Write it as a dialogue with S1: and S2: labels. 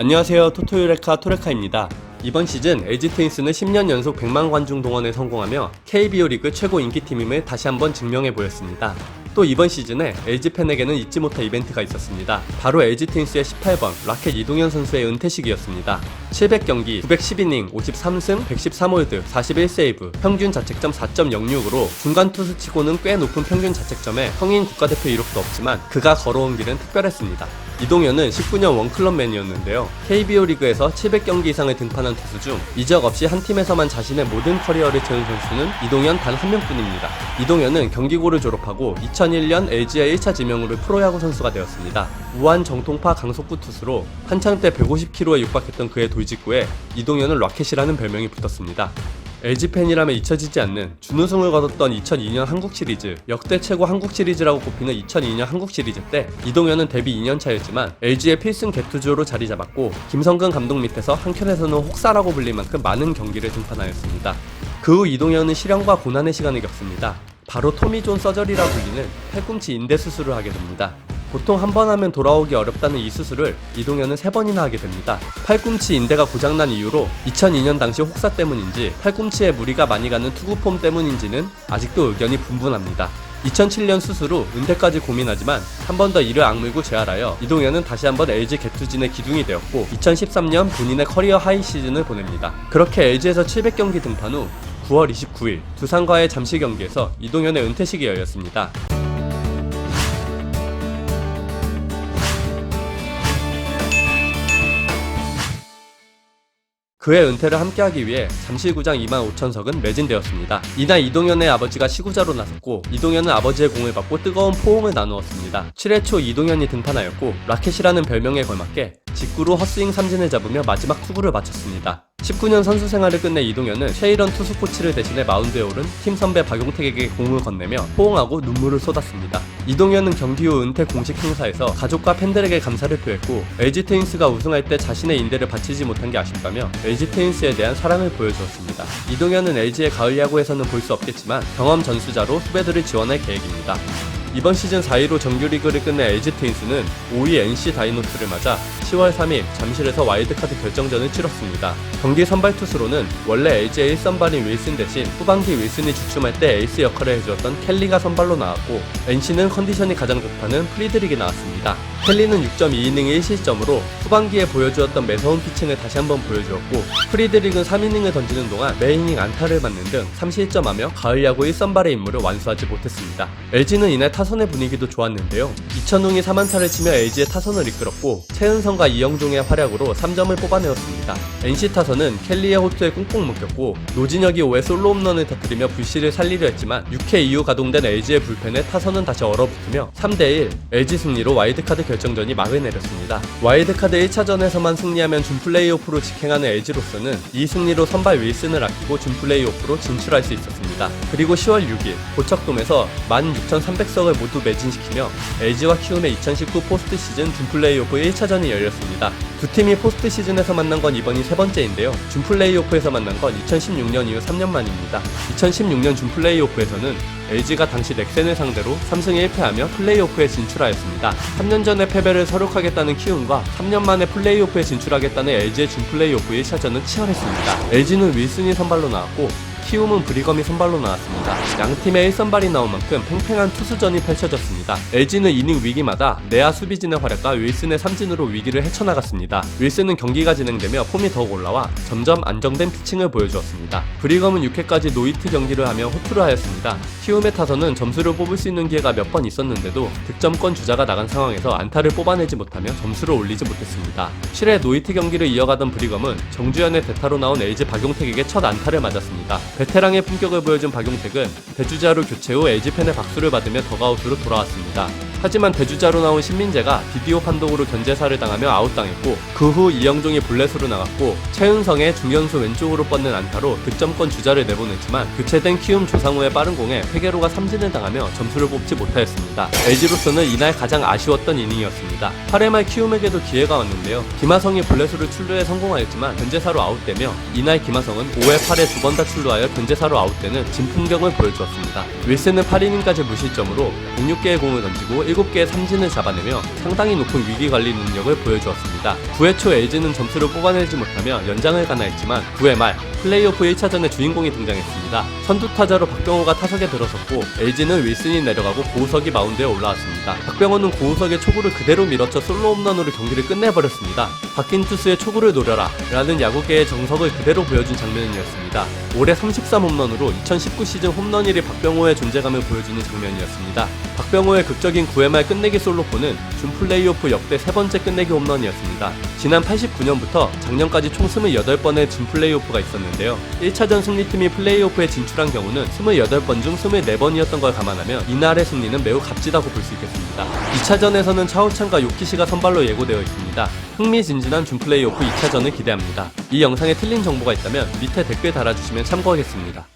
S1: 안녕하세요. 토토유레카 토레카입니다. 이번 시즌 LG 트윈스는 10년 연속 100만 관중 동원에 성공하며 KBO 리그 최고 인기팀임을 다시 한번 증명해 보였습니다. 또 이번 시즌에 LG 팬에게는 잊지 못할 이벤트가 있었습니다. 바로 LG 트윈스의 18번 라켓 이동현 선수의 은퇴식이었습니다. 700경기, 910이닝, 53승, 113홀드, 41세이브, 평균 자책점 4.06으로 중간 투수치고는 꽤 높은 평균 자책점에 성인 국가대표 이력도 없지만 그가 걸어온 길은 특별했습니다. 이동현은 19년 원클럽맨이었는데요. KBO 리그에서 700경기 이상을 등판한 투수 중 이적 없이 한 팀에서만 자신의 모든 커리어를 채운 선수는 이동현 단 한 명뿐입니다. 이동현은 경기고를 졸업하고 2001년 LG의 1차 지명으로 프로야구 선수가 되었습니다. 우한 정통파 강속구 투수로 한창 때 150kg에 육박했던 그의 돌직구에 이동현은 라켓이라는 별명이 붙었습니다. LG 팬이라면 잊혀지지 않는 준우승을 거뒀던 2002년 한국 시리즈, 역대 최고 한국 시리즈라고 꼽히는 2002년 한국 시리즈 때 이동현은 데뷔 2년 차였지만 LG의 필승 개투주로 자리 잡았고 김성근 감독 밑에서 한켠에서는 혹사라고 불릴 만큼 많은 경기를 등판하였습니다. 그 후 이동현은 시련과 고난의 시간을 겪습니다. 바로 토미 존 서저리라 불리는 팔꿈치 인대 수술을 하게 됩니다. 보통 한 번 하면 돌아오기 어렵다는 이 수술을 이동현은 3번이나 하게 됩니다. 팔꿈치 인대가 고장난 이유로 2002년 당시 혹사 때문인지 팔꿈치에 무리가 많이 가는 투구폼 때문인지는 아직도 의견이 분분합니다. 2007년 수술 후 은퇴까지 고민하지만 한 번 더 이를 악물고 재활하여 이동현은 다시 한번 LG 개투진의 기둥이 되었고 2013년 본인의 커리어 하이 시즌을 보냅니다. 그렇게 LG에서 700경기 등판 후 9월 29일 두산과의 잠실 경기에서 이동현의 은퇴식이 열렸습니다. 그의 은퇴를 함께하기 위해 잠실구장 25,000석은 매진되었습니다. 이날 이동현의 아버지가 시구자로 나섰고 이동현은 아버지의 공을 받고 뜨거운 포옹을 나누었습니다. 7회 초 이동현이 등판하였고 라켓이라는 별명에 걸맞게 직구로 헛스윙 삼진을 잡으며 마지막 투구를 마쳤습니다. 19년 선수 생활을 끝내 이동현은 최일원 투수 코치를 대신해 마운드에 오른 팀 선배 박용택에게 공을 건네며 포옹하고 눈물을 쏟았습니다. 이동현은 경기 후 은퇴 공식 행사에서 가족과 팬들에게 감사를 표했고 LG 트윈스가 우승할 때 자신의 인대를 바치지 못한 게 아쉽다며 LG 트윈스에 대한 사랑을 보여주었습니다. 이동현은 LG의 가을 야구에서는 볼 수 없겠지만 경험 전수자로 후배들을 지원할 계획입니다. 이번 시즌 4위로 정규리그를 끝낸 LG 트윈스는 5위 NC 다이노스를 맞아 10월 3일 잠실에서 와일드카드 결정전을 치렀습니다. 경기 선발 투수로는 원래 LG의 1선발인 윌슨 대신 후반기 윌슨이 주춤할 때 에이스 역할을 해주었던 켈리가 선발로 나왔고 NC는 컨디션이 가장 좋다는 프리드릭이 나왔습니다. 켈리는 6.2이닝 1실점으로 후반기에 보여주었던 매서운 피칭을 다시 한번 보여주었고 프리드릭은 3이닝을 던지는 동안 매이닝 안타를 맞는 등 3실점하며 가을 야구 1선발의 임무를 완수하지 못했습니다. LG는 이날 타선의 분위기도 좋았는데요. 이천웅이 3안타를 치며 LG의 타선을 이끌었고 최은성과 이영종의 활약으로 3점을 뽑아내었습니다. NC 타선은 켈리의 호투에 꽁꽁 묶였고 노진혁이 5회 솔로 홈런을 터뜨리며 불씨를 살리려 했지만 6회 이후 가동된 LG의 불펜에 타선은 다시 얼어붙으며 3대1 LG 승리로 와일드카드 결정전이 막을 내렸습니다. 와일드카드 1차전에서만 승리하면 준플레이오프로 직행하는 LG로서는 이 승리로 선발 윌슨을 아끼고 준플레이오프로 진출할 수 있었습니다. 그리고 10월 6일 고척돔에서 16,300석을 모두 매진시키며 LG와 키움의 2019 포스트 시즌 준플레이오프 1차전이 열렸습니다. 두 팀이 포스트 시즌에서 만난 건 이번이 세 번째인데요. 준플레이오프에서 만난 건 2016년 이후 3년 만입니다. 2016년 준플레이오프에서는 LG가 당시 넥센을 상대로 3승 1패하며 플레이오프에 진출하였습니다. 3년 전에 패배를 서력하겠다는 키움과 3년 만에 플레이오프에 진출하겠다는 LG의 준플레이오프 1차전은 치열했습니다. LG는 윌슨이 선발로 나왔고 키움은 브리검이 선발로 나왔습니다. 양팀의 1선발이 나온 만큼 팽팽한 투수전이 펼쳐졌습니다. LG는 이닝 위기마다 내야 수비진의 활약과 윌슨의 삼진으로 위기를 헤쳐나갔습니다. 윌슨은 경기가 진행되며 폼이 더욱 올라와 점점 안정된 피칭을 보여주었습니다. 브리검은 6회까지 노히트 경기를 하며 호투를 하였습니다. 키움의 타선은 점수를 뽑을 수 있는 기회가 몇 번 있었는데도 득점권 주자가 나간 상황에서 안타를 뽑아내지 못하며 점수를 올리지 못했습니다. 7회 노히트 경기를 이어가던 브리검은 정주현의 대타로 나온 LG 박용택에게 첫 안타를 맞았습니다. 베테랑의 품격을 보여준 박용택은 대주자로 교체 후 LG팬의 박수를 받으며 더가웃으로 돌아왔습니다. 하지만 대주자로 나온 신민재가 비디오 판독으로 견제사를 당하며 아웃당했고 그 후 이영종이 볼넷으로 나갔고 최은성의 중견수 왼쪽으로 뻗는 안타로 득점권 주자를 내보냈지만 교체된 키움 조상우의 빠른 공에 회계로가 삼진을 당하며 점수를 뽑지 못하였습니다. LG로서는 이날 가장 아쉬웠던 이닝이었습니다. 8회 말 키움에게도 기회가 왔는데요. 김하성이 볼넷으로 출루에 성공하였지만 견제사로 아웃되며 이날 김하성은 5회 8회 두 번 다 출루하여 견제사로 아웃되는 진풍경을 보여주었습니다. 윌슨은 8이닝까지 무실점으로 106개의 공을 던지고 7개의 삼진을 잡아내며 상당히 높은 위기관리 능력을 보여주었습니다. 9회 초 LG는 점수를 뽑아내지 못하며 연장을 가나 했지만 9회 말 플레이오프 1차전의 주인공이 등장했습니다. 선두타자로 박병호가 타석에 들어섰고 LG는 윌슨이 내려가고 고우석이 마운드에 올라왔습니다. 박병호는 고우석의 초구를 그대로 밀어쳐 솔로 홈런으로 경기를 끝내버렸습니다. 바뀐 투수의 초구를 노려라 라는 야구계의 정석을 그대로 보여준 장면이었습니다. 올해 33홈런으로 2019 시즌 홈런 1위 박병호의 존재감을 보여주는 장면이었습니다. 박병호의 극적인 9회 말 끝내기 솔로포는 준 플레이오프 역대 세 번째 끝내기 홈런이었습니다. 지난 89년부터 작년까지 총 28번의 준 플레이오프가 있었는데요. 1차전 승리팀이 플레이오프에 진출한 경우는 28번 중 24번이었던 걸 감안하면 이날의 승리는 매우 값지다고 볼 수 있겠습니다. 2차전에서는 차우찬과 요키시가 선발로 예고되어 있습니다. 흥미진진한 준 플레이오프 2차전을 기대합니다. 이 영상에 틀린 정보가 있다면 밑에 댓글 달아주시면 참고하겠습니다.